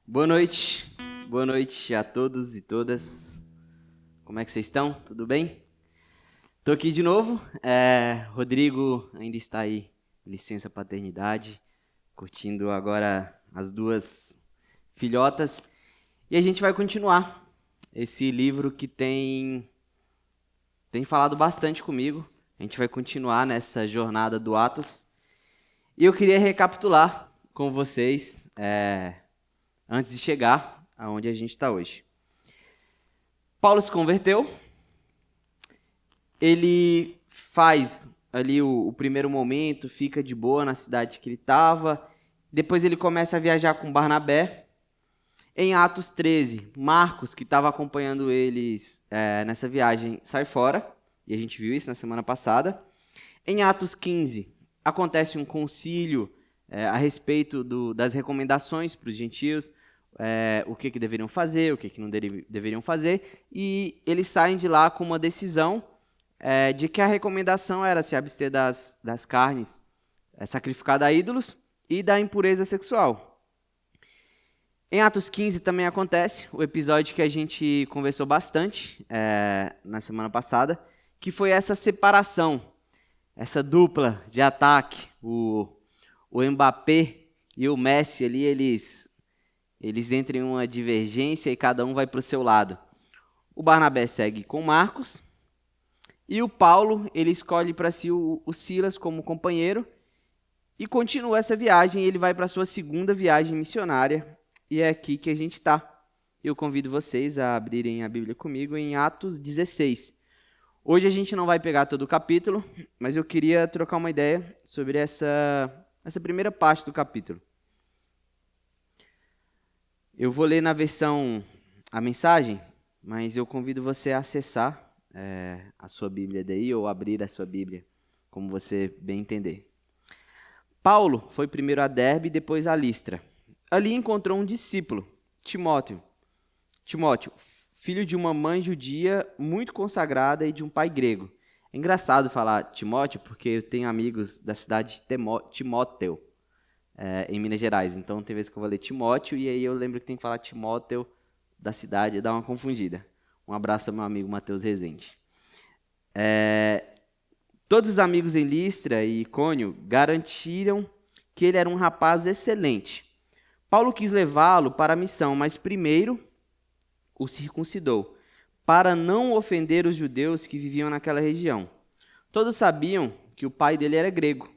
Boa noite a todos e todas. Como é que vocês estão? Tudo bem? Tô aqui de novo. Rodrigo ainda está aí, licença paternidade, curtindo agora as duas filhotas. E a gente vai continuar esse livro que tem falado bastante comigo. A gente vai continuar nessa jornada do Atos. E eu queria recapitular com vocês, antes de chegar aonde a gente está hoje. Paulo se converteu, ele faz ali o primeiro momento, fica de boa na cidade que ele estava, depois ele começa a viajar com Barnabé. Em Atos 13, Marcos, que estava acompanhando eles nessa viagem, sai fora, e a gente viu isso na semana passada. Em Atos 15, acontece um concílio a respeito das recomendações para os gentios, o que deveriam fazer, o que não deveriam fazer, e eles saem de lá com uma decisão de que a recomendação era se abster das carnes sacrificadas a ídolos e da impureza sexual. Em Atos 15 também acontece o episódio que a gente conversou bastante na semana passada, que foi essa separação, essa dupla de ataque, o Mbappé e o Messi ali, eles entram em uma divergência e cada um vai para o seu lado. O Barnabé segue com Marcos e o Paulo, ele escolhe para si o Silas como companheiro e continua essa viagem. Ele vai para a sua segunda viagem missionária e é aqui que a gente está. Eu convido vocês a abrirem a Bíblia comigo em Atos 16. Hoje a gente não vai pegar todo o capítulo, mas eu queria trocar uma ideia sobre essa primeira parte do capítulo. Eu vou ler na versão a mensagem, mas eu convido você a acessar a sua Bíblia daí ou abrir a sua Bíblia, como você bem entender. Paulo foi primeiro a Derbe e depois a Listra. Ali encontrou um discípulo, Timóteo, filho de uma mãe judia muito consagrada e de um pai grego. É engraçado falar Timóteo porque eu tenho amigos da cidade de Timóteo, em Minas Gerais. Então tem vezes que eu vou ler Timóteo e aí eu lembro que tem que falar Timóteo da cidade e dá uma confundida. Um abraço ao meu amigo Matheus Rezende. Todos os amigos em Listra e Icônio garantiram que ele era um rapaz excelente. Paulo quis levá-lo para a missão, mas primeiro o circuncidou, para não ofender os judeus que viviam naquela região. Todos sabiam que o pai dele era grego.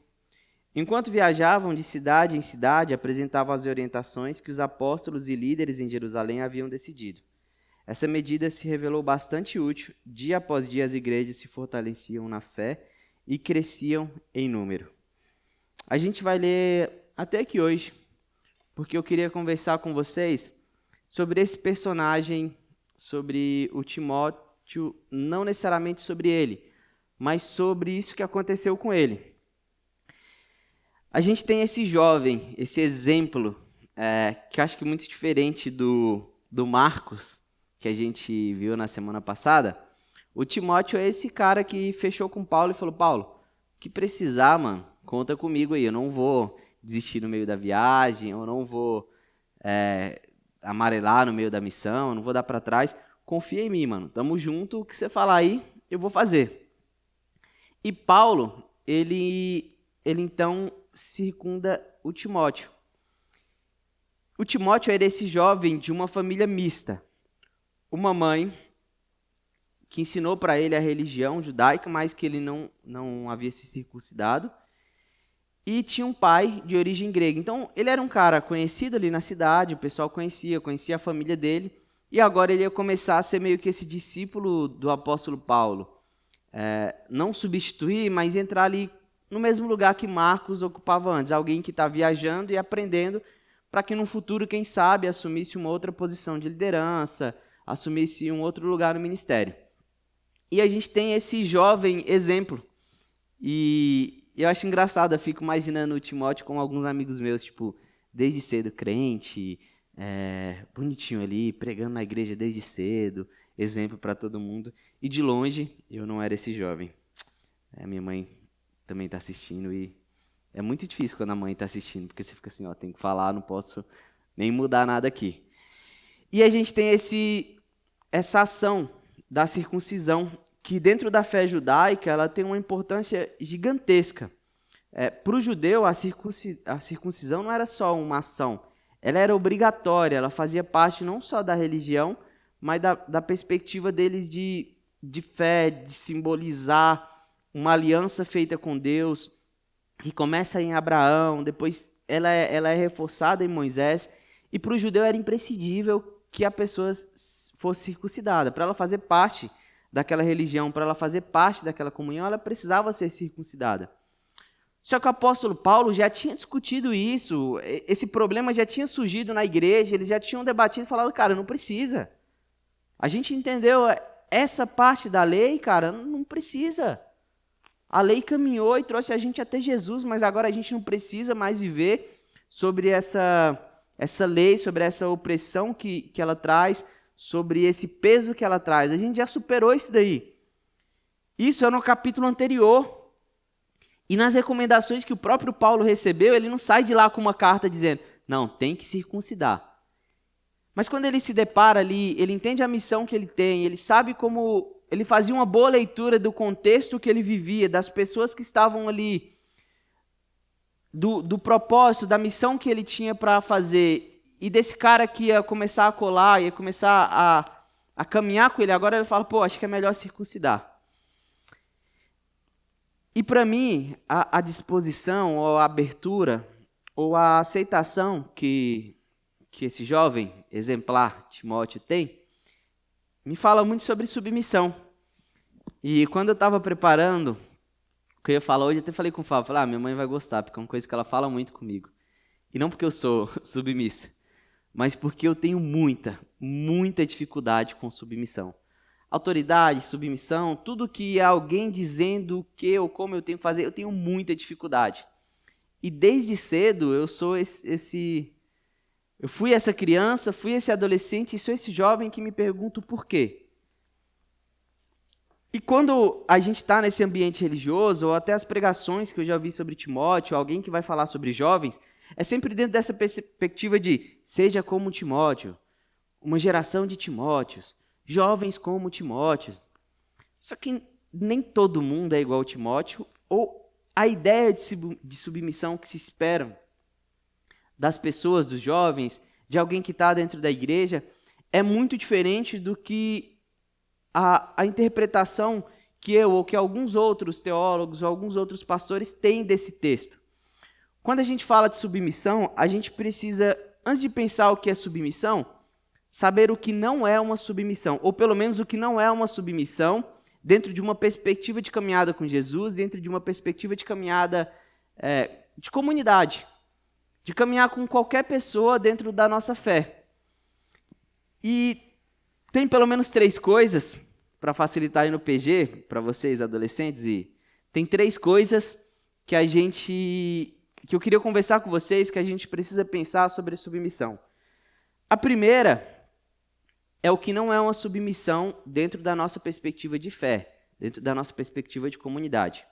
Enquanto viajavam de cidade em cidade, apresentavam as orientações que os apóstolos e líderes em Jerusalém haviam decidido. Essa medida se revelou bastante útil. Dia após dia, as igrejas se fortaleciam na fé e cresciam em número. A gente vai ler até aqui hoje, porque eu queria conversar com vocês sobre esse personagem, sobre o Timóteo, não necessariamente sobre ele, mas sobre isso que aconteceu com ele. A gente tem esse jovem, esse exemplo, que eu acho que é muito diferente do Marcos, que a gente viu na semana passada. O Timóteo é esse cara que fechou com Paulo e falou: Paulo, que precisar, mano, conta comigo aí, eu não vou desistir no meio da viagem, eu não vou amarelar no meio da missão, eu não vou dar para trás. Confia em mim, mano, tamo junto, o que você falar aí, eu vou fazer. E Paulo, ele então circunda o Timóteo. O Timóteo era esse jovem de uma família mista. Uma mãe que ensinou para ele a religião judaica, mas que ele não havia se circuncidado. E tinha um pai de origem grega. Então, ele era um cara conhecido ali na cidade, o pessoal conhecia a família dele. E agora ele ia começar a ser meio que esse discípulo do apóstolo Paulo. Não substituir, mas entrar ali no mesmo lugar que Marcos ocupava antes. Alguém que está viajando e aprendendo para que no futuro, quem sabe, assumisse uma outra posição de liderança, assumisse um outro lugar no ministério. E a gente tem esse jovem exemplo. E eu acho engraçado, eu fico imaginando o Timóteo com alguns amigos meus, tipo, desde cedo crente, bonitinho ali, pregando na igreja desde cedo, exemplo para todo mundo. E de longe, eu não era esse jovem. Minha mãe também está assistindo e é muito difícil quando a mãe está assistindo, porque você fica assim, ó, tem que falar, não posso nem mudar nada aqui. E a gente tem essa ação da circuncisão, que dentro da fé judaica ela tem uma importância gigantesca. Para o judeu, a circuncisão não era só uma ação, ela era obrigatória, ela fazia parte não só da religião, mas da perspectiva deles de fé, de simbolizar uma aliança feita com Deus, que começa em Abraão, depois ela é reforçada em Moisés, e para o judeu era imprescindível que a pessoa fosse circuncidada. Para ela fazer parte daquela religião, para ela fazer parte daquela comunhão, ela precisava ser circuncidada. Só que o apóstolo Paulo já tinha discutido isso, esse problema já tinha surgido na igreja, eles já tinham debatido e falado, cara, não precisa. A gente entendeu essa parte da lei, cara, não precisa. A lei caminhou e trouxe a gente até Jesus, mas agora a gente não precisa mais viver sobre essa lei, sobre essa opressão que ela traz, sobre esse peso que ela traz. A gente já superou isso daí. Isso é no capítulo anterior. E nas recomendações que o próprio Paulo recebeu, ele não sai de lá com uma carta dizendo, não, tem que circuncidar. Mas quando ele se depara ali, ele entende a missão que ele tem, ele sabe como ele fazia uma boa leitura do contexto que ele vivia, das pessoas que estavam ali, do propósito, da missão que ele tinha para fazer, e desse cara que ia começar a colar, ia começar a caminhar com ele, agora ele fala, pô, acho que é melhor circuncidar. E para mim, a disposição, ou a abertura, ou a aceitação que esse jovem exemplar Timóteo tem, me fala muito sobre submissão. E quando eu estava preparando o que eu ia falar hoje, eu até falei com o Fábio, falei, minha mãe vai gostar, porque é uma coisa que ela fala muito comigo. E não porque eu sou submisso, mas porque eu tenho muita dificuldade com submissão. Autoridade, submissão, tudo que é alguém dizendo o que ou como eu tenho que fazer, eu tenho muita dificuldade. E desde cedo eu sou eu fui essa criança, fui esse adolescente e sou esse jovem que me pergunta o porquê. E quando a gente está nesse ambiente religioso, ou até as pregações que eu já vi sobre Timóteo, alguém que vai falar sobre jovens, é sempre dentro dessa perspectiva de seja como Timóteo, uma geração de Timóteos, jovens como Timóteo. Só que nem todo mundo é igual a Timóteo, ou a ideia de submissão que se espera das pessoas, dos jovens, de alguém que está dentro da igreja, é muito diferente do que a interpretação que eu ou que alguns outros teólogos ou alguns outros pastores têm desse texto. Quando a gente fala de submissão, a gente precisa, antes de pensar o que é submissão, saber o que não é uma submissão, ou pelo menos o que não é uma submissão dentro de uma perspectiva de caminhada com Jesus, dentro de uma perspectiva de caminhada de comunidade, de caminhar com qualquer pessoa dentro da nossa fé. E tem pelo menos 3 coisas, para facilitar aí no PG, para vocês adolescentes, e tem 3 coisas que eu queria conversar com vocês, que a gente precisa pensar sobre submissão. A primeira é o que não é uma submissão dentro da nossa perspectiva de fé, dentro da nossa perspectiva de comunidade.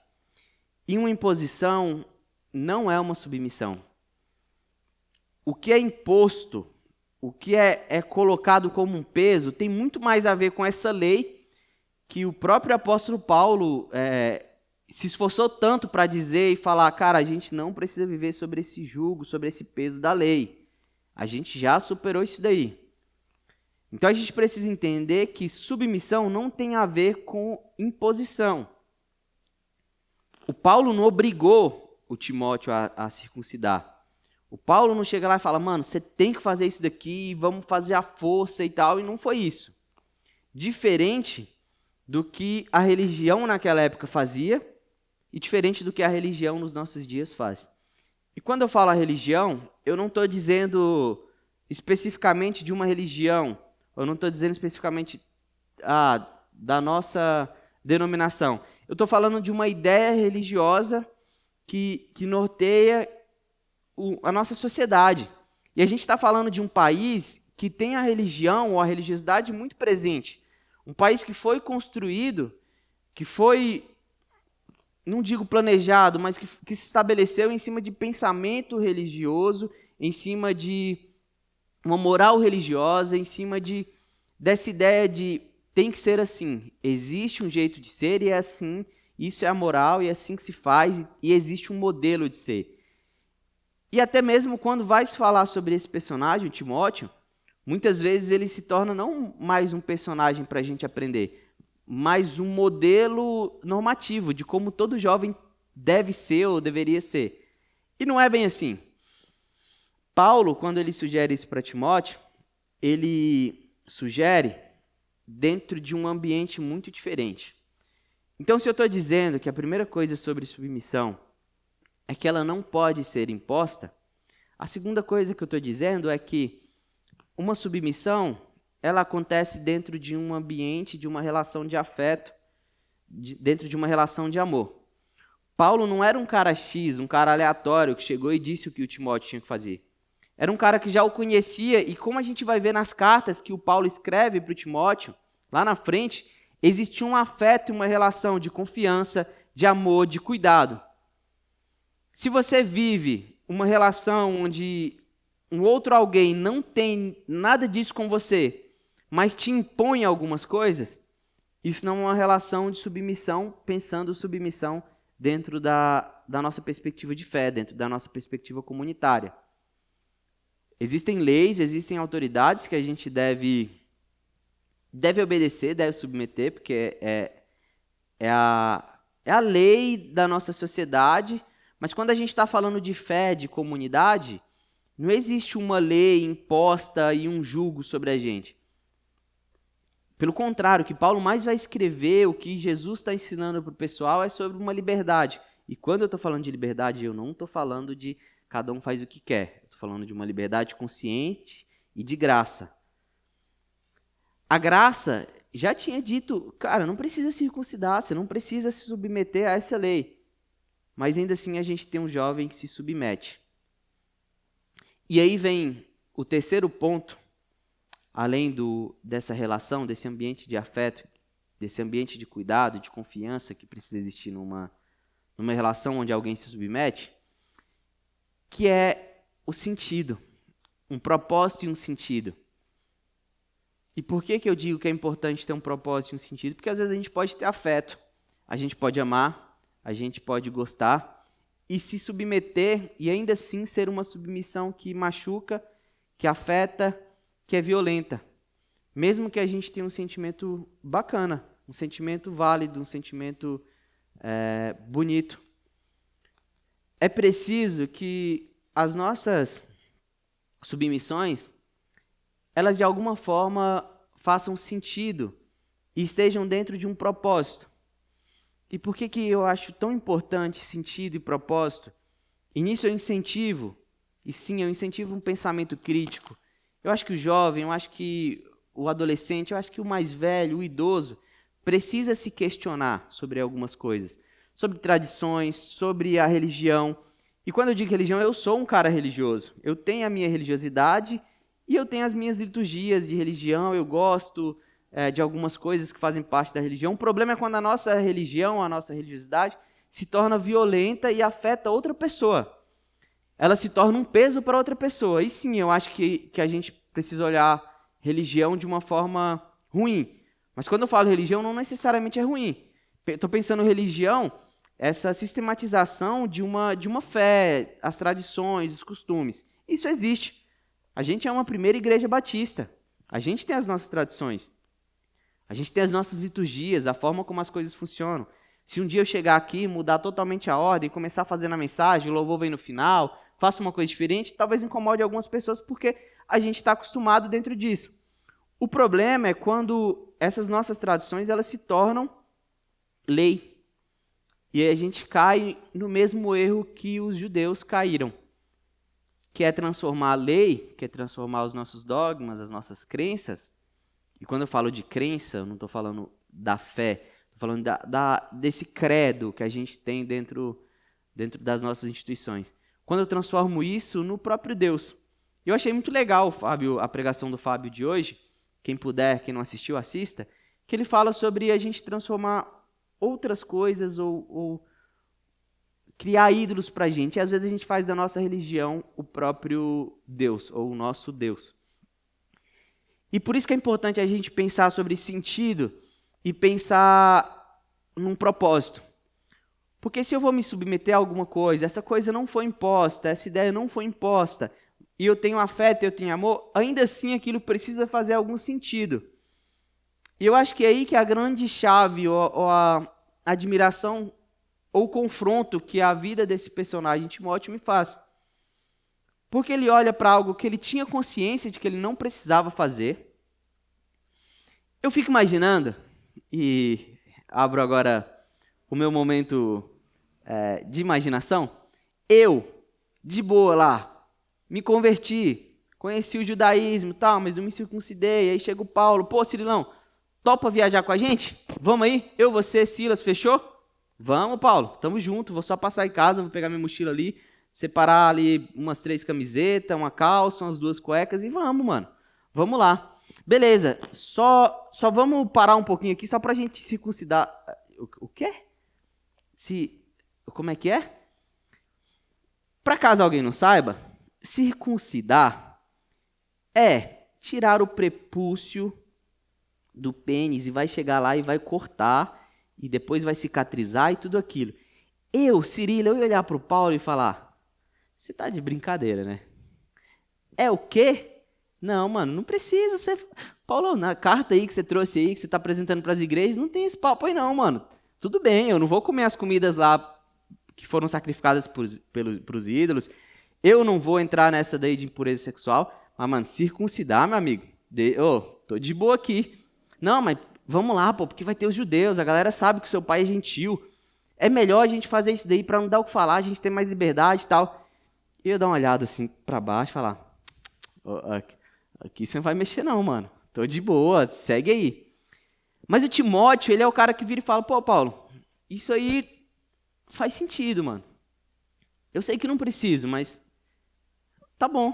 E uma imposição não é uma submissão. O que é imposto, o que é colocado como um peso, tem muito mais a ver com essa lei que o próprio apóstolo Paulo se esforçou tanto para dizer e falar, cara, a gente não precisa viver sobre esse jugo, sobre esse peso da lei. A gente já superou isso daí. Então a gente precisa entender que submissão não tem a ver com imposição. O Paulo não obrigou o Timóteo a circuncidar. O Paulo não chega lá e fala, mano, você tem que fazer isso daqui, vamos fazer a força e tal, e não foi isso. Diferente do que a religião naquela época fazia e diferente do que a religião nos nossos dias faz. E quando eu falo a religião, eu não estou dizendo especificamente de uma religião, eu não estou dizendo especificamente da nossa denominação. Eu estou falando de uma ideia religiosa que norteia a nossa sociedade. E a gente está falando de um país que tem a religião ou a religiosidade muito presente. Um país que foi construído, que foi, não digo planejado, mas que se estabeleceu em cima de pensamento religioso, em cima de uma moral religiosa em cima dessa ideia de tem que ser assim, existe um jeito de ser e é assim, isso é a moral e é assim que se faz e existe um modelo de ser. E até mesmo quando vai se falar sobre esse personagem, o Timóteo, muitas vezes ele se torna não mais um personagem para a gente aprender, mas um modelo normativo de como todo jovem deve ser ou deveria ser. E não é bem assim. Paulo, quando ele sugere isso para Timóteo, ele sugere dentro de um ambiente muito diferente. Então, se eu estou dizendo que a primeira coisa sobre submissão é que ela não pode ser imposta, a segunda coisa que eu estou dizendo é que uma submissão, ela acontece dentro de um ambiente, de uma relação de afeto, dentro de uma relação de amor. Paulo não era um cara X, um cara aleatório que chegou e disse o que o Timóteo tinha que fazer. Era um cara que já o conhecia e como a gente vai ver nas cartas que o Paulo escreve para o Timóteo, lá na frente, existia um afeto e uma relação de confiança, de amor, de cuidado. Se você vive uma relação onde um outro alguém não tem nada disso com você, mas te impõe algumas coisas, isso não é uma relação de submissão, pensando submissão dentro da nossa perspectiva de fé, dentro da nossa perspectiva comunitária. Existem leis, existem autoridades que a gente deve obedecer, deve submeter, porque é a lei da nossa sociedade. Mas quando a gente está falando de fé, de comunidade, não existe uma lei imposta e um julgo sobre a gente. Pelo contrário, o que Paulo mais vai escrever, o que Jesus está ensinando para o pessoal é sobre uma liberdade. E quando eu estou falando de liberdade, eu não estou falando de cada um faz o que quer. Estou falando de uma liberdade consciente e de graça. A graça já tinha dito, cara, não precisa circuncidar, você não precisa se submeter a essa lei. Mas ainda assim a gente tem um jovem que se submete. E aí vem o terceiro ponto, além dessa relação, desse ambiente de afeto, desse ambiente de cuidado, de confiança que precisa existir numa relação onde alguém se submete, que é o sentido, um propósito e um sentido. E por que eu digo que é importante ter um propósito e um sentido? Porque às vezes a gente pode ter afeto, a gente pode amar, a gente pode gostar e se submeter e ainda assim ser uma submissão que machuca, que afeta, que é violenta. Mesmo que a gente tenha um sentimento bacana, um sentimento válido, um sentimento bonito. É preciso que as nossas submissões, elas de alguma forma façam sentido e estejam dentro de um propósito. E por que eu acho tão importante sentido e propósito? E nisso eu incentivo, e sim, eu incentivo um pensamento crítico. Eu acho que o jovem, eu acho que o adolescente, eu acho que o mais velho, o idoso, precisa se questionar sobre algumas coisas. Sobre tradições, sobre a religião. E quando eu digo religião, eu sou um cara religioso. Eu tenho a minha religiosidade e eu tenho as minhas liturgias de religião, eu gosto de algumas coisas que fazem parte da religião. O problema é quando a nossa religião, a nossa religiosidade, se torna violenta e afeta outra pessoa. Ela se torna um peso para outra pessoa. E sim, eu acho que a gente precisa olhar religião de uma forma ruim. Mas quando eu falo religião, não necessariamente é ruim. Estou pensando em religião, essa sistematização de uma fé, as tradições, os costumes. Isso existe. A gente é uma primeira igreja batista. A gente tem as nossas tradições. A gente tem as nossas liturgias, a forma como as coisas funcionam. Se um dia eu chegar aqui, mudar totalmente a ordem, começar fazendo a mensagem, o louvor vem no final, faça uma coisa diferente, talvez incomode algumas pessoas porque a gente está acostumado dentro disso. O problema é quando essas nossas tradições elas se tornam lei. E aí a gente cai no mesmo erro que os judeus caíram, que é transformar a lei, que é transformar os nossos dogmas, as nossas crenças. E quando eu falo de crença, eu não estou falando da fé, estou falando desse credo que a gente tem dentro das nossas instituições. Quando eu transformo isso no próprio Deus. Eu achei muito legal, Fábio, a pregação do Fábio de hoje. Quem puder, quem não assistiu, assista. Que ele fala sobre a gente transformar outras coisas ou criar ídolos para a gente. E às vezes a gente faz da nossa religião o próprio Deus, ou o nosso Deus. E por isso que é importante a gente pensar sobre sentido e pensar num propósito. Porque se eu vou me submeter a alguma coisa, essa coisa não foi imposta, essa ideia não foi imposta, e eu tenho afeto, eu tenho amor, ainda assim aquilo precisa fazer algum sentido. E eu acho que é aí que a grande chave, ou a admiração, ou o confronto que a vida desse personagem Timóteo me faz. Porque ele olha para algo que ele tinha consciência de que ele não precisava fazer. Eu fico imaginando, e abro agora o meu momento de imaginação, eu, de boa lá, me converti, conheci o judaísmo e tal, mas não me circuncidei, aí chega o Paulo, pô, Cirilão, topa viajar com a gente? Vamos aí? Eu, você, Silas, fechou? Vamos, Paulo, tamo junto, vou só passar em casa, vou pegar minha mochila ali, separar ali umas 3 camisetas, uma calça, umas 2 cuecas e vamos, mano. Vamos lá. Beleza, só vamos parar um pouquinho aqui só pra gente circuncidar. O quê? Como é que é? Pra caso alguém não saiba, circuncidar é tirar o prepúcio do pênis e vai chegar lá e vai cortar e depois vai cicatrizar e tudo aquilo. Cirilo, eu ia olhar pro Paulo e falar, você tá de brincadeira, né? É o quê? Não, mano, não precisa ser... Paulo, na carta aí que você trouxe aí, que você tá apresentando pras igrejas, não tem esse papo aí não, mano. Tudo bem, eu não vou comer as comidas lá que foram sacrificadas pros ídolos. Eu não vou entrar nessa daí de impureza sexual. Mas, mano, circuncidar, meu amigo. Tô de boa aqui. Não, mas vamos lá, pô, porque vai ter os judeus. A galera sabe que o seu pai é gentil. É melhor a gente fazer isso daí pra não dar o que falar, a gente ter mais liberdade e tal. E eu dar uma olhada assim pra baixo e falar: aqui você não vai mexer não, mano. Tô de boa, segue aí. Mas o Timóteo, ele é o cara que vira e fala: pô, Paulo, isso aí faz sentido, mano. Eu sei que não preciso, mas tá bom.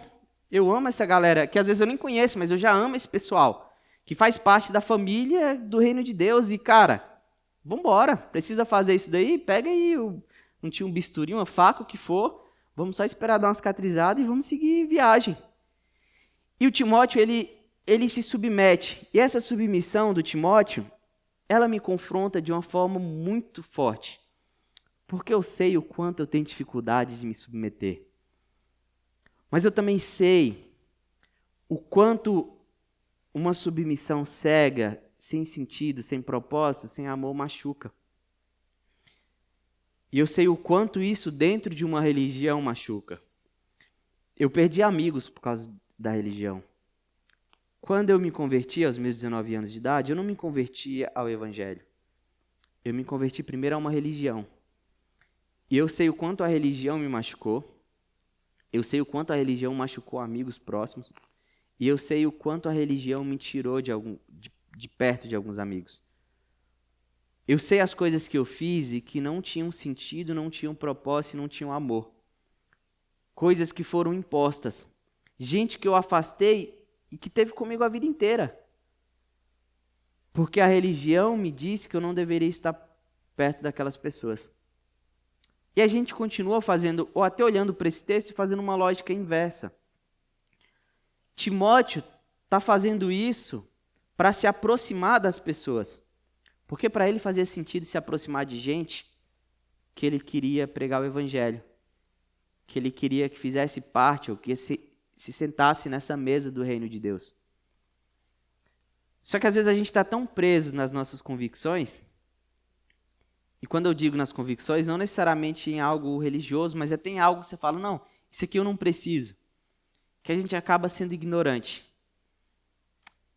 Eu amo essa galera, que às vezes eu nem conheço, mas eu já amo esse pessoal, que faz parte da família do reino de Deus. E, cara, vambora. Precisa fazer isso daí? Pega aí, não tinha um bisturi, uma faca, o que for. Vamos só esperar dar uma cicatrizada e vamos seguir viagem. E o Timóteo, ele se submete. E essa submissão do Timóteo, ela me confronta de uma forma muito forte. Porque eu sei o quanto eu tenho dificuldade de me submeter. Mas eu também sei o quanto uma submissão cega, sem sentido, sem propósito, sem amor, machuca. E eu sei o quanto isso dentro de uma religião machuca. Eu perdi amigos por causa da religião. Quando eu me converti aos meus 19 anos de idade, eu não me converti ao Evangelho. Eu me converti primeiro a uma religião. E eu sei o quanto a religião me machucou. Eu sei o quanto a religião machucou amigos próximos. E eu sei o quanto a religião me tirou de perto de alguns amigos. Eu sei as coisas que eu fiz e que não tinham sentido, não tinham propósito e não tinham amor. Coisas que foram impostas. Gente que eu afastei e que teve comigo a vida inteira. Porque a religião me disse que eu não deveria estar perto daquelas pessoas. E a gente continua fazendo, ou até olhando para esse texto e fazendo uma lógica inversa. Timóteo está fazendo isso para se aproximar das pessoas. Porque para ele fazia sentido se aproximar de gente que ele queria pregar o evangelho. Que ele queria que fizesse parte, ou que se sentasse nessa mesa do reino de Deus. Só que às vezes a gente está tão preso nas nossas convicções, e quando eu digo nas convicções, não necessariamente em algo religioso, mas até em algo que você fala, não, isso aqui eu não preciso, que a gente acaba sendo ignorante.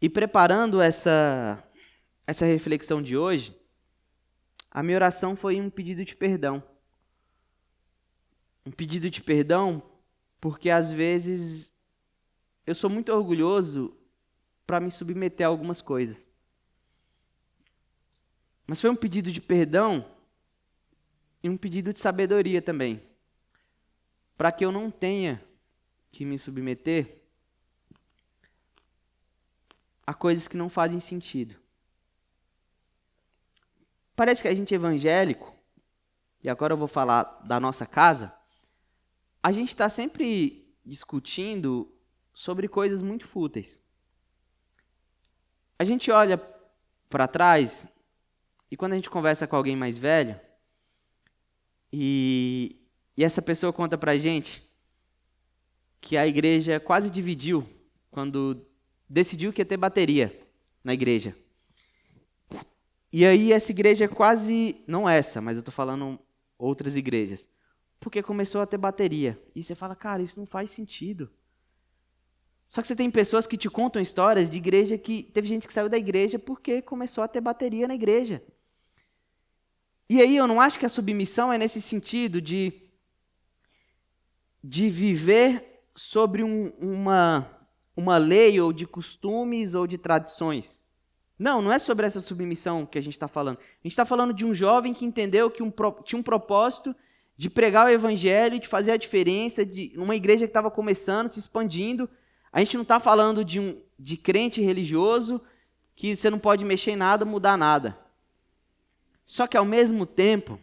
E preparando essa reflexão de hoje, a minha oração foi um pedido de perdão. Um pedido de perdão porque às vezes eu sou muito orgulhoso para me submeter a algumas coisas. Mas foi um pedido de perdão e um pedido de sabedoria também. Para que eu não tenha que me submeter a coisas que não fazem sentido. Parece que a gente é evangélico, e agora eu vou falar da nossa casa, a gente está sempre discutindo sobre coisas muito fúteis. A gente olha para trás e quando a gente conversa com alguém mais velho e essa pessoa conta pra gente que a igreja quase dividiu quando decidiu que ia ter bateria na igreja. E aí essa igreja quase, não essa, mas eu tô falando outras igrejas, porque começou a ter bateria. E você fala, cara, isso não faz sentido. Só que você tem pessoas que te contam histórias de igreja que teve gente que saiu da igreja porque começou a ter bateria na igreja. E aí eu não acho que a submissão é nesse sentido de viver sobre uma lei ou de costumes ou de tradições. Não é sobre essa submissão que a gente está falando. A gente está falando de um jovem que entendeu que tinha um propósito de pregar o evangelho, de fazer a diferença, de uma igreja que estava começando, se expandindo. A gente não está falando de crente religioso que você não pode mexer em nada, mudar nada. Só que ao mesmo tempo,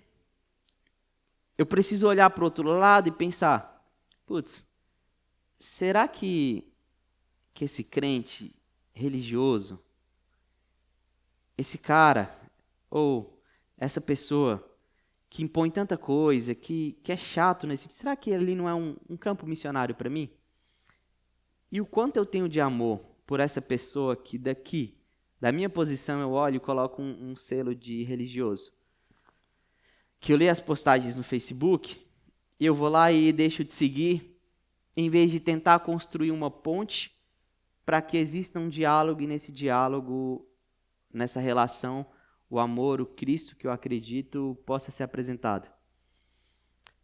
eu preciso olhar para o outro lado e pensar, putz, será que esse crente religioso, esse cara ou essa pessoa que impõe tanta coisa, que é chato nesse, será que ali não é um campo missionário para mim? E o quanto eu tenho de amor por essa pessoa que daqui, da minha posição, eu olho e coloco um selo de religioso. Que eu leio as postagens no Facebook, e eu vou lá e deixo de seguir, em vez de tentar construir uma ponte para que exista um diálogo, e nesse diálogo, nessa relação, o amor, o Cristo que eu acredito possa ser apresentado.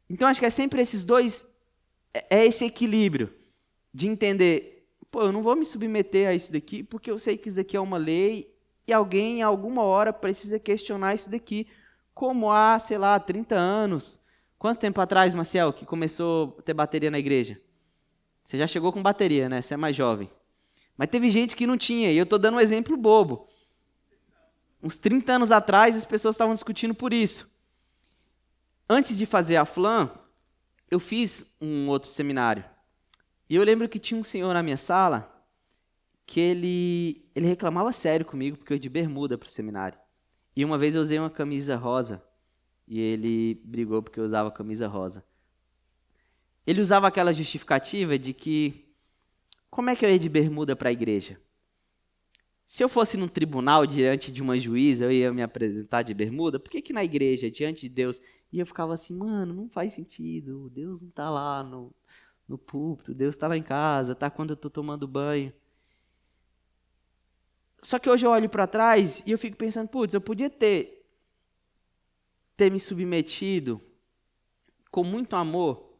Então acho que é sempre esses dois, é esse equilíbrio de entender, pô, eu não vou me submeter a isso daqui porque eu sei que isso daqui é uma lei e alguém em alguma hora precisa questionar isso daqui, como há, sei lá, 30 anos. Quanto tempo atrás, Maciel, que começou a ter bateria na igreja? Você já chegou com bateria, né? Você é mais jovem. Mas teve gente que não tinha, e eu estou dando um exemplo bobo. Uns 30 anos atrás, as pessoas estavam discutindo por isso. Antes de fazer a FLAM, eu fiz um outro seminário. E eu lembro que tinha um senhor na minha sala que ele reclamava sério comigo, porque eu ia de bermuda para o seminário. E uma vez eu usei uma camisa rosa, e ele brigou porque eu usava camisa rosa. Ele usava aquela justificativa de que, como é que eu ia de bermuda para a igreja? Se eu fosse num tribunal diante de uma juíza, eu ia me apresentar de bermuda, por que na igreja, diante de Deus? E eu ficava assim, mano, não faz sentido, Deus não está lá no púlpito, Deus está lá em casa, está quando eu estou tomando banho. Só que hoje eu olho para trás e eu fico pensando, putz, eu podia ter me submetido com muito amor,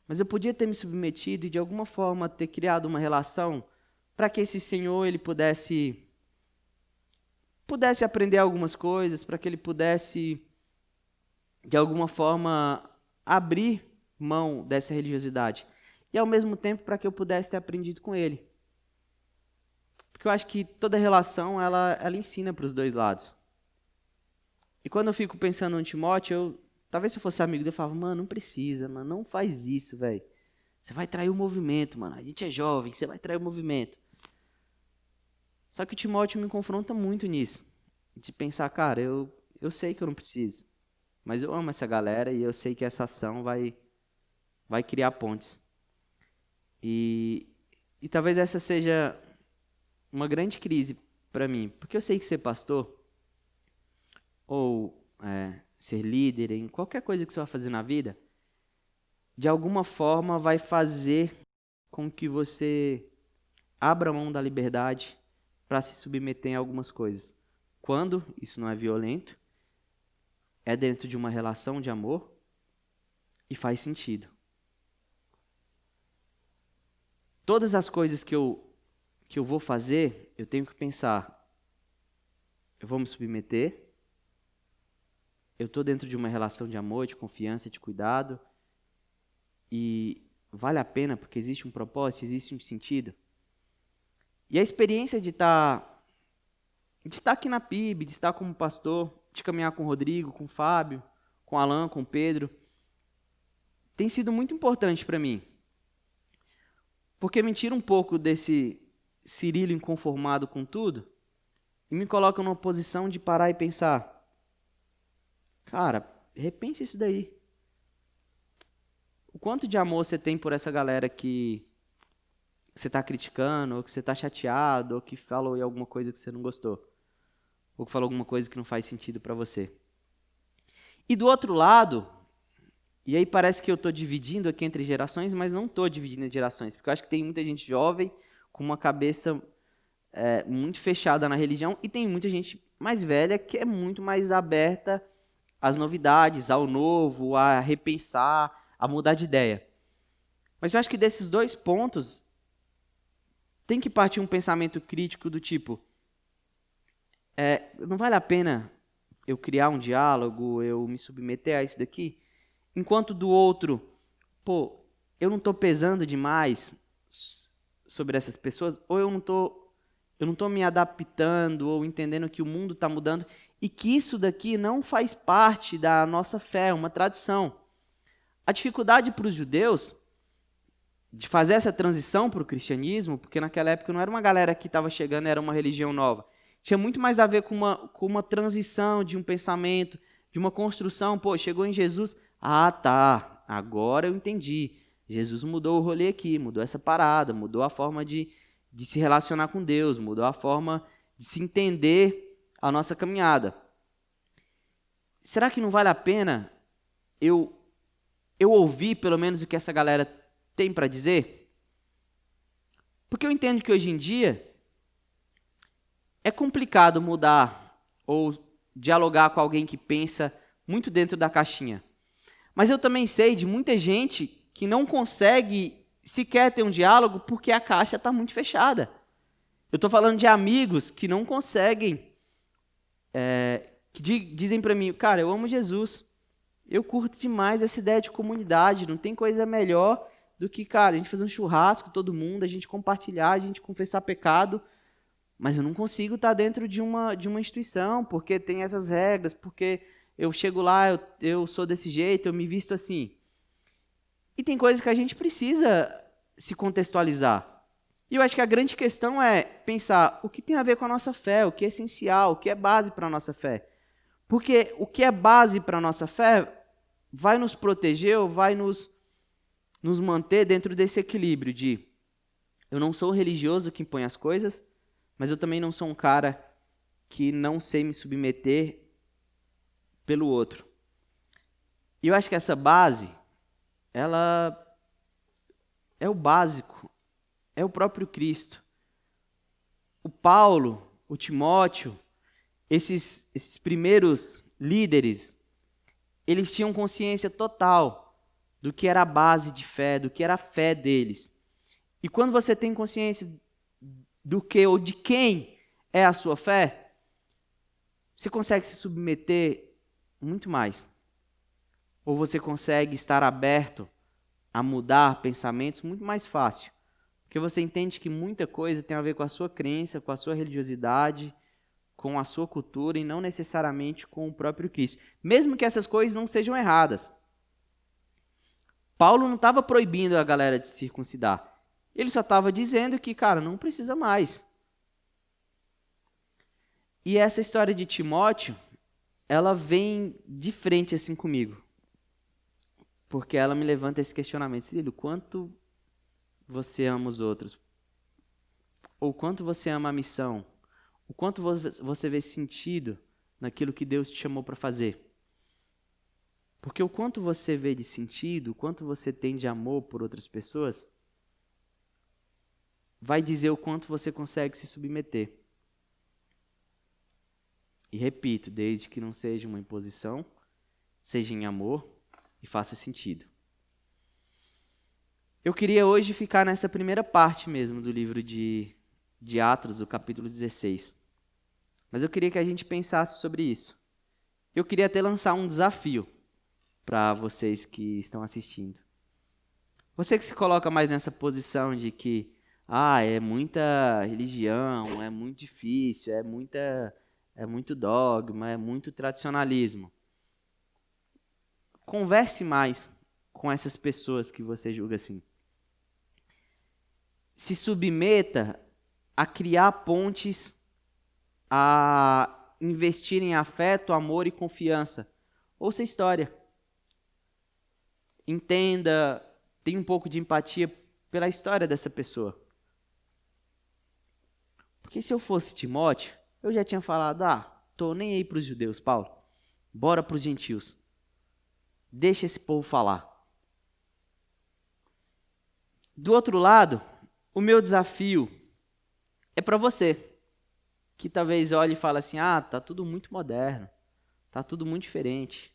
mas eu podia ter me submetido e de alguma forma ter criado uma relação para que esse senhor ele pudesse aprender algumas coisas, para que ele pudesse de alguma forma abrir mão dessa religiosidade. E ao mesmo tempo para que eu pudesse ter aprendido com ele. Porque eu acho que toda relação ela ensina para os dois lados. E quando eu fico pensando no Timóteo, talvez se eu fosse amigo dele, eu falava, mano, não precisa, mano, não faz isso, velho. Você vai trair o movimento, mano. A gente é jovem, você vai trair o movimento. Só que o Timóteo me confronta muito nisso. De pensar, cara, eu sei que eu não preciso. Mas eu amo essa galera e eu sei que essa ação vai criar pontes. E talvez essa seja uma grande crise para mim. Porque eu sei que ser pastor, ou ser líder em qualquer coisa que você vai fazer na vida, de alguma forma vai fazer com que você abra mão da liberdade para se submeter em algumas coisas. Quando isso não é violento, é dentro de uma relação de amor e faz sentido. Todas as coisas que eu vou fazer, eu tenho que pensar, eu vou me submeter, eu estou dentro de uma relação de amor, de confiança, de cuidado, e vale a pena porque existe um propósito, existe um sentido. E a experiência de estar aqui na PIB, de estar como pastor, de caminhar com o Rodrigo, com o Fábio, com o Alan, com o Pedro, tem sido muito importante para mim. Porque me tira um pouco desse Cirilo inconformado com tudo e me coloca numa posição de parar e pensar, cara, repense isso daí. O quanto de amor você tem por essa galera que você está criticando, ou que você está chateado, ou que falou alguma coisa que você não gostou, ou que falou alguma coisa que não faz sentido para você. E do outro lado, e aí parece que eu estou dividindo aqui entre gerações, mas não estou dividindo entre gerações, porque eu acho que tem muita gente jovem com uma cabeça muito fechada na religião, e tem muita gente mais velha que é muito mais aberta às novidades, ao novo, a repensar, a mudar de ideia. Mas eu acho que desses dois pontos, tem que partir um pensamento crítico do tipo, não vale a pena eu criar um diálogo, eu me submeter a isso daqui, enquanto do outro, eu não estou pesando demais sobre essas pessoas, ou eu não estou me adaptando ou entendendo que o mundo está mudando e que isso daqui não faz parte da nossa fé, uma tradição. A dificuldade para os judeus de fazer essa transição para o cristianismo, porque naquela época não era uma galera que estava chegando, era uma religião nova. Tinha muito mais a ver com uma transição de um pensamento, de uma construção. Chegou em Jesus, tá, agora eu entendi. Jesus mudou o rolê aqui, mudou essa parada, mudou a forma de se relacionar com Deus, mudou a forma de se entender a nossa caminhada. Será que não vale a pena eu ouvir pelo menos o que essa galera tem para dizer? Porque eu entendo que hoje em dia é complicado mudar ou dialogar com alguém que pensa muito dentro da caixinha. Mas eu também sei de muita gente que não consegue sequer ter um diálogo porque a caixa está muito fechada. Eu estou falando de amigos que não conseguem, que dizem para mim, cara, eu amo Jesus, eu curto demais essa ideia de comunidade, não tem coisa melhor do que, cara, a gente fazer um churrasco, todo mundo, a gente compartilhar, a gente confessar pecado, mas eu não consigo estar dentro de uma instituição, porque tem essas regras, porque eu chego lá, eu sou desse jeito, eu me visto assim. E tem coisas que a gente precisa se contextualizar. E eu acho que a grande questão é pensar o que tem a ver com a nossa fé, o que é essencial, o que é base para a nossa fé. Porque o que é base para a nossa fé vai nos proteger ou vai nos manter dentro desse equilíbrio de eu não sou o religioso que impõe as coisas, mas eu também não sou um cara que não sei me submeter pelo outro. E eu acho que essa base, ela é o básico, é o próprio Cristo. O Paulo, o Timóteo, esses primeiros líderes, eles tinham consciência total do que era a base de fé, do que era a fé deles. E quando você tem consciência do que ou de quem é a sua fé, você consegue se submeter muito mais. Ou você consegue estar aberto a mudar pensamentos muito mais fácil. Porque você entende que muita coisa tem a ver com a sua crença, com a sua religiosidade, com a sua cultura e não necessariamente com o próprio Cristo. Mesmo que essas coisas não sejam erradas. Paulo não estava proibindo a galera de circuncidar. Ele só estava dizendo que, cara, não precisa mais. E essa história de Timóteo, ela vem de frente assim comigo. Porque ela me levanta esse questionamento. Cirilo, quanto você ama os outros? Ou quanto você ama a missão? O quanto você vê sentido naquilo que Deus te chamou para fazer? Porque o quanto você vê de sentido, o quanto você tem de amor por outras pessoas, vai dizer o quanto você consegue se submeter. E repito, desde que não seja uma imposição, seja em amor e faça sentido. Eu queria hoje ficar nessa primeira parte mesmo do livro de Atos, do capítulo 16. Mas eu queria que a gente pensasse sobre isso. Eu queria até lançar um desafio para vocês que estão assistindo. Você que se coloca mais nessa posição de que é muita religião, é muito difícil, é muito dogma, é muito tradicionalismo. Converse mais com essas pessoas que você julga assim. Se submeta a criar pontes a investir em afeto, amor e confiança. Ouça a história. Entenda, tenha um pouco de empatia pela história dessa pessoa. Porque se eu fosse Timóteo, eu já tinha falado, tô nem aí para os judeus, Paulo. Bora para os gentios. Deixa esse povo falar. Do outro lado, o meu desafio é para você, que talvez olhe e fale assim, tá tudo muito moderno, tá tudo muito diferente.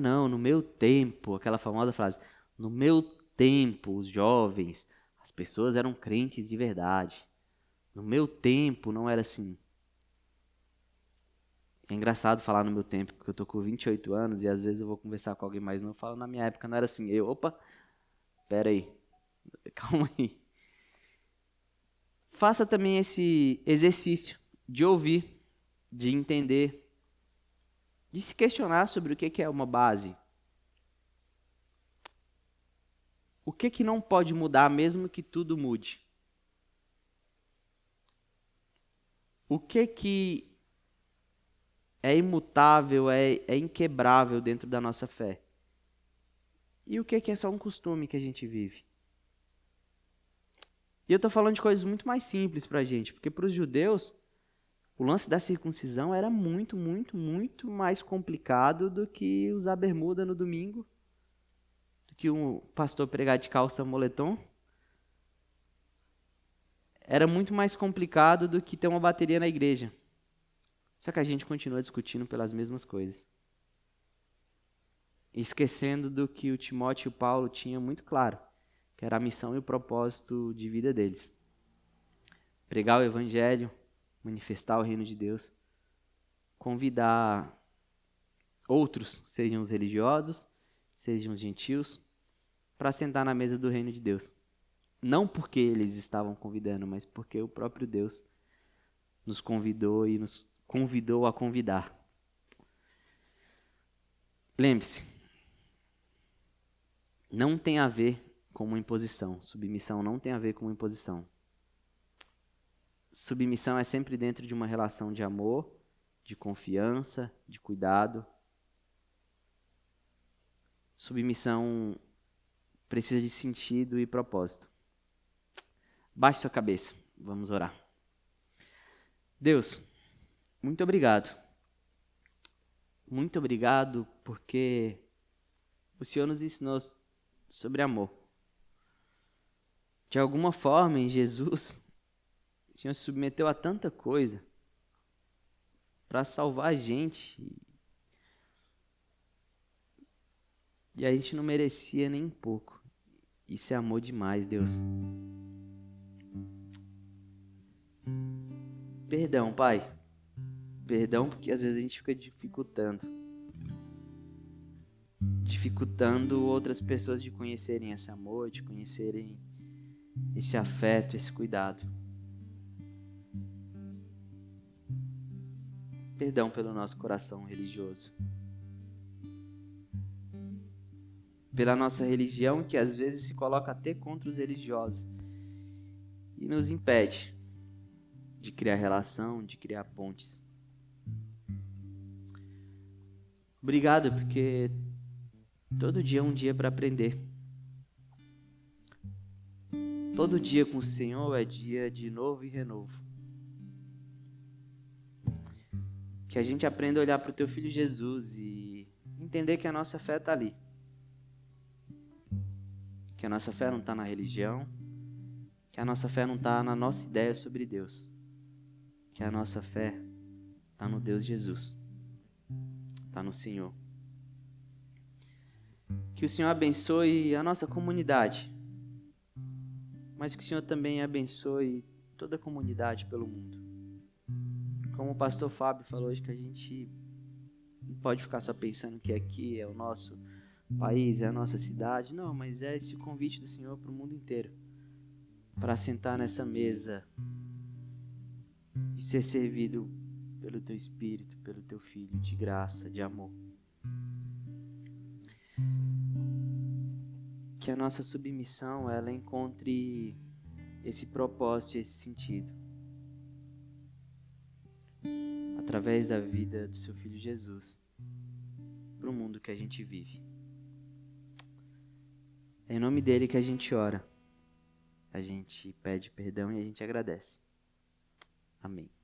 Não, no meu tempo, aquela famosa frase, no meu tempo, os jovens, as pessoas eram crentes de verdade. No meu tempo não era assim. É engraçado falar no meu tempo, porque eu tô com 28 anos e às vezes eu vou conversar com alguém mais novo e falo, na minha época não era assim. Opa, pera aí, calma aí. Faça também esse exercício de ouvir, de entender, de se questionar sobre o que é uma base. O que não pode mudar mesmo que tudo mude? O que é imutável, é inquebrável dentro da nossa fé? E o que é só um costume que a gente vive? E eu estou falando de coisas muito mais simples para a gente, porque para os judeus, o lance da circuncisão era muito, muito, muito mais complicado do que usar bermuda no domingo, do que um pastor pregar de calça moletom. Era muito mais complicado do que ter uma bateria na igreja. Só que a gente continua discutindo pelas mesmas coisas. Esquecendo do que o Timóteo e o Paulo tinham muito claro, que era a missão e o propósito de vida deles. Pregar o evangelho, manifestar o reino de Deus, convidar outros, sejam os religiosos, sejam os gentios, para sentar na mesa do reino de Deus. Não porque eles estavam convidando, mas porque o próprio Deus nos convidou e nos convidou a convidar. Lembre-se, não tem a ver com uma imposição. Submissão não tem a ver com uma imposição. Submissão é sempre dentro de uma relação de amor, de confiança, de cuidado. Submissão precisa de sentido e propósito. Baixe sua cabeça, vamos orar. Deus, muito obrigado. Muito obrigado porque o Senhor nos ensinou sobre amor. De alguma forma, em Jesus, o Senhor se submeteu a tanta coisa para salvar a gente. E a gente não merecia nem um pouco. Isso é amor demais, Deus. Perdão, Pai. Perdão porque às vezes a gente fica dificultando outras pessoas de conhecerem esse amor, de conhecerem esse afeto, esse cuidado. Perdão pelo nosso coração religioso. Pela nossa religião que às vezes se coloca até contra os religiosos e nos impede de criar relação, de criar pontes. Obrigado porque todo dia é um dia para aprender. Todo dia com o Senhor é dia de novo e renovo. Que a gente aprenda a olhar para o Teu Filho Jesus e entender que a nossa fé está ali. Que a nossa fé não está na religião. Que a nossa fé não está na nossa ideia sobre Deus. Que a nossa fé está no Deus Jesus. Está no Senhor. Que o Senhor abençoe a nossa comunidade. Mas que o Senhor também abençoe toda a comunidade pelo mundo. Como o pastor Fábio falou hoje, que a gente não pode ficar só pensando que aqui é o nosso país, é a nossa cidade. Não, mas é esse o convite do Senhor para o mundo inteiro. Para sentar nessa mesa e ser servido pelo Teu Espírito, pelo Teu Filho, de graça, de amor. Que a nossa submissão, ela encontre esse propósito, esse sentido. através da vida do seu Filho Jesus, para o mundo que a gente vive. É em nome dele que a gente ora, a gente pede perdão e a gente agradece. Amém.